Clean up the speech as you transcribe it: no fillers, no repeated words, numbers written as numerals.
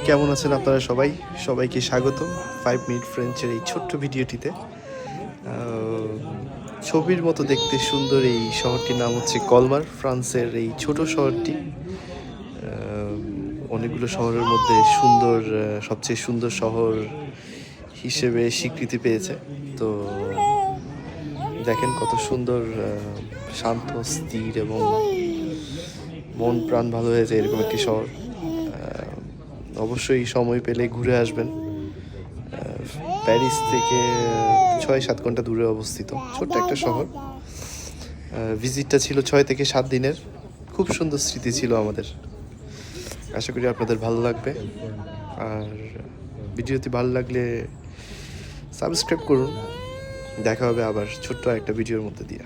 কেমন আছেন আপনারা সবাই? সবাইকে স্বাগত 5 মিনিট ফ্রেঞ্চের এই ছোট্ট ভিডিওটিতে। ছবির মতো দেখতে সুন্দর এই শহরটির নাম হচ্ছে কলমার। ফ্রান্সের এই ছোট শহরটি অনেকগুলো শহরের মধ্যে সবচেয়ে সুন্দর শহর হিসেবে স্বীকৃতি পেয়েছে। তো দেখেন কত সুন্দর, শান্ত, স্থির এবং মন প্রাণ ভালো হয়ে যায় এরকম একটি শহর। অবশ্যই সময় পেলে ঘুরে আসবেন। প্যারিস থেকে 6-7 ঘন্টা দূরে অবস্থিত ছোট্ট একটা শহর। ভিজিটটা ছিল 6 থেকে 7 দিনের। খুব সুন্দর স্মৃতি ছিল আমাদের। আশা করি আপনাদের ভালো লাগবে। আর ভিডিওটি ভালো লাগলে সাবস্ক্রাইব করুন। দেখা হবে আবার ছোট্ট একটা ভিডিওর মধ্যে দিয়ে।